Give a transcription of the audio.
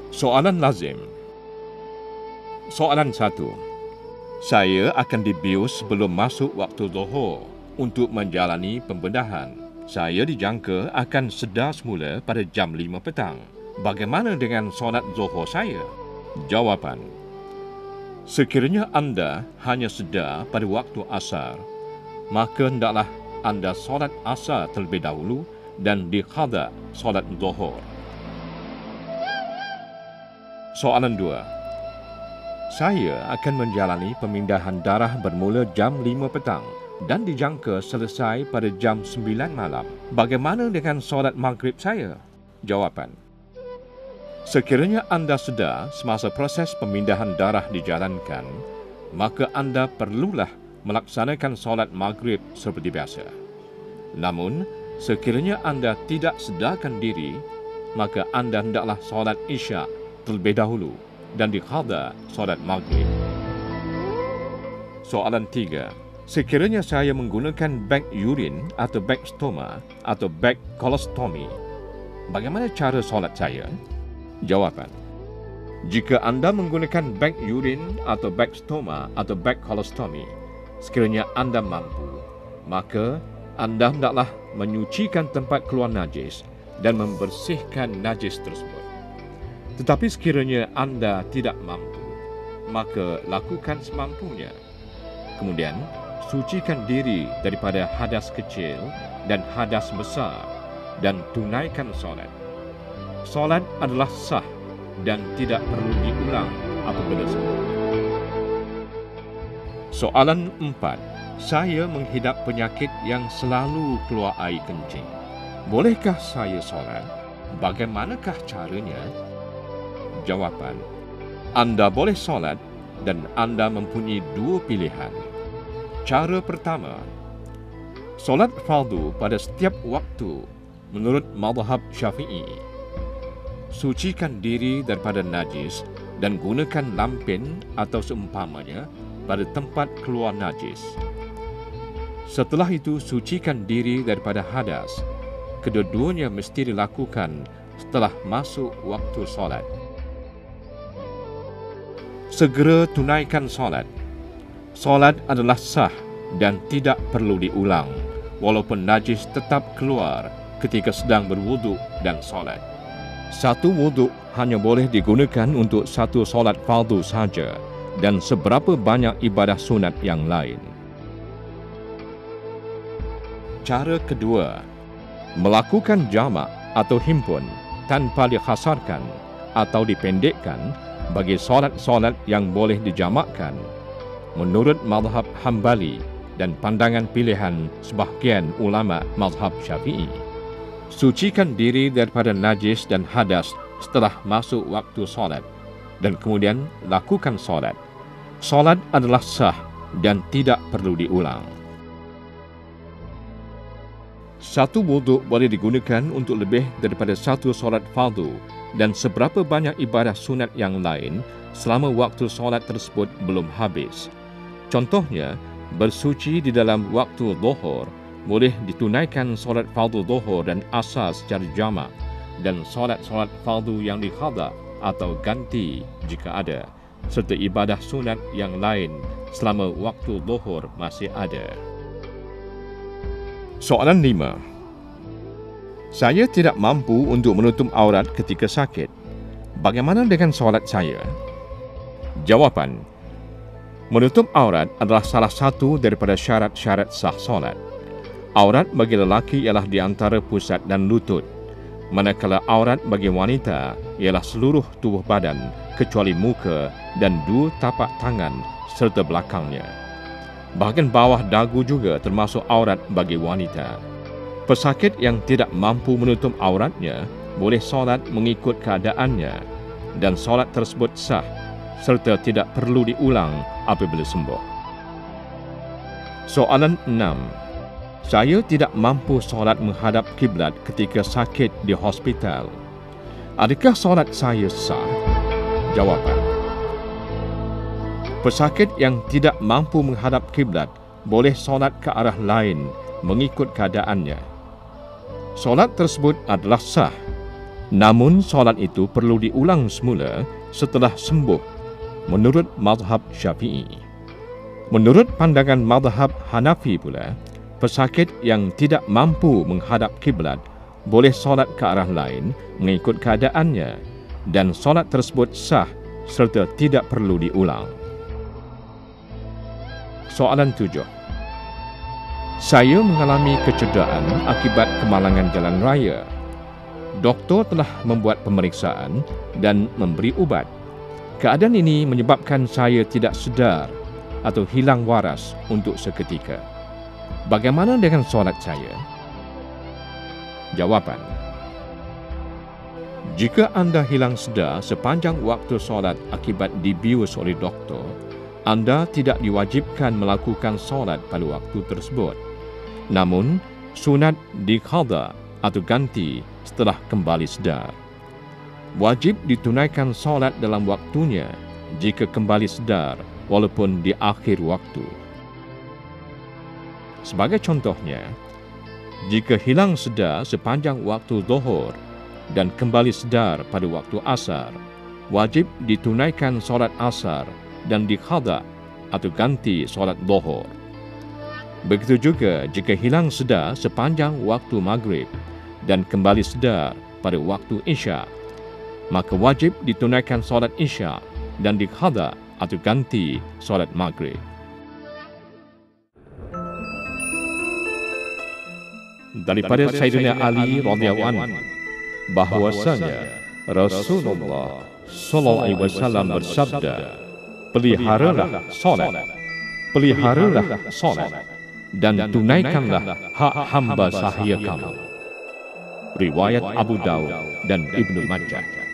Soalan lazim. Soalan 1. Saya akan dibius sebelum masuk waktu Zuhur untuk menjalani pembedahan. Saya dijangka akan sedar semula pada jam 5 petang. Bagaimana dengan solat Zuhur saya? Jawapan. Sekiranya anda hanya sedar pada waktu asar, maka hendaklah anda solat asar terlebih dahulu dan diqada solat Zuhur. Soalan 2. Saya akan menjalani pemindahan darah bermula jam 5 petang dan dijangka selesai pada jam 9 malam. Bagaimana dengan solat maghrib saya? Jawapan. Sekiranya anda sedar semasa proses pemindahan darah dijalankan, maka anda perlulah melaksanakan solat maghrib seperti biasa. Namun, sekiranya anda tidak sedarkan diri, maka anda hendaklah solat isyak terlebih dahulu dan diqada solat maghrib. Soalan 3. Sekiranya saya menggunakan beg urin atau beg stoma atau beg kolostomi, bagaimana cara solat saya? Jawapan. Jika anda menggunakan beg urin atau beg stoma atau beg kolostomi, sekiranya anda mampu, maka anda hendaklah menyucikan tempat keluar najis dan membersihkan najis tersebut. Tetapi sekiranya anda tidak mampu, maka lakukan semampunya. Kemudian, sucikan diri daripada hadas kecil dan hadas besar dan tunaikan solat. Solat adalah sah dan tidak perlu diulang apabila sembuh. Soalan 4. Saya menghidap penyakit yang selalu keluar air kencing. Bolehkah saya solat? Bagaimanakah caranya? Jawapan. Anda boleh solat dan anda mempunyai dua pilihan. Cara pertama, solat fardu pada setiap waktu menurut mazhab Syafi'i. Sucikan diri daripada najis dan gunakan lampin atau seumpamanya pada tempat keluar najis. Setelah itu, sucikan diri daripada hadas. Kedua-duanya mesti dilakukan setelah masuk waktu solat. Segera tunaikan solat. Solat adalah sah dan tidak perlu diulang, walaupun najis tetap keluar ketika sedang berwuduk dan solat. Satu wuduk hanya boleh digunakan untuk satu solat fardu sahaja dan seberapa banyak ibadah sunat yang lain. Cara kedua, melakukan jamak atau himpun tanpa dihasarkan atau dipendekkan bagi solat-solat yang boleh dijamakkan menurut mazhab Hambali dan pandangan pilihan sebahagian ulama mazhab Syafi'i. Sucikan diri daripada najis dan hadas setelah masuk waktu solat dan kemudian lakukan solat. Solat adalah sah dan tidak perlu diulang. Satu wuduk boleh digunakan untuk lebih daripada satu solat fardu dan seberapa banyak ibadah sunat yang lain selama waktu solat tersebut belum habis. Contohnya, bersuci di dalam waktu zuhur boleh ditunaikan solat fardu zuhur dan asar secara jamak dan solat-solat fardu yang diqada atau ganti jika ada, serta ibadah sunat yang lain selama waktu zuhur masih ada. Soalan 5. Saya tidak mampu untuk menutup aurat ketika sakit. Bagaimana dengan solat saya? Jawapan. Menutup aurat adalah salah satu daripada syarat-syarat sah solat. Aurat bagi lelaki ialah di antara pusat dan lutut, manakala aurat bagi wanita ialah seluruh tubuh badan kecuali muka dan dua tapak tangan serta belakangnya. Bahagian bawah dagu juga termasuk aurat bagi wanita. Pesakit yang tidak mampu menutup auratnya boleh solat mengikut keadaannya dan solat tersebut sah serta tidak perlu diulang apabila sembuh. Soalan 6. Saya tidak mampu solat menghadap kiblat ketika sakit di hospital. Adakah solat saya sah? Jawapan. Pesakit yang tidak mampu menghadap kiblat boleh solat ke arah lain mengikut keadaannya. Solat tersebut adalah sah Namun solat itu perlu diulang semula setelah sembuh menurut mazhab Syafi'i. Menurut pandangan mazhab Hanafi pula, pesakit yang tidak mampu menghadap kiblat boleh solat ke arah lain mengikut keadaannya dan solat tersebut sah serta tidak perlu diulang. Soalan 7. Saya mengalami kecederaan akibat kemalangan jalan raya. Doktor telah membuat pemeriksaan dan memberi ubat. Keadaan ini menyebabkan saya tidak sedar atau hilang waras untuk seketika. Bagaimana dengan solat saya? Jawapan. Jika anda hilang sedar sepanjang waktu solat akibat dibius oleh doktor, anda tidak diwajibkan melakukan solat pada waktu tersebut. Namun, sunat diqadha atau ganti setelah kembali sedar. Wajib ditunaikan solat dalam waktunya jika kembali sedar walaupun di akhir waktu. Sebagai contohnya, jika hilang sedar sepanjang waktu zuhur dan kembali sedar pada waktu asar, wajib ditunaikan solat asar dan diqadha atau ganti solat zuhur. Begitu juga jika hilang sedar sepanjang waktu maghrib dan kembali sedar pada waktu isya, maka wajib ditunaikan solat isya dan diqadha atau ganti solat maghrib. Daripada Sayyidina Ali radhiyallahu anhu bahwasanya Rasulullah sallallahu alaihi wasallam bersabda, peliharalah solat dan tunaikanlah hak hamba sahaya kamu. Riwayat Abu Daud dan Ibnu Majah.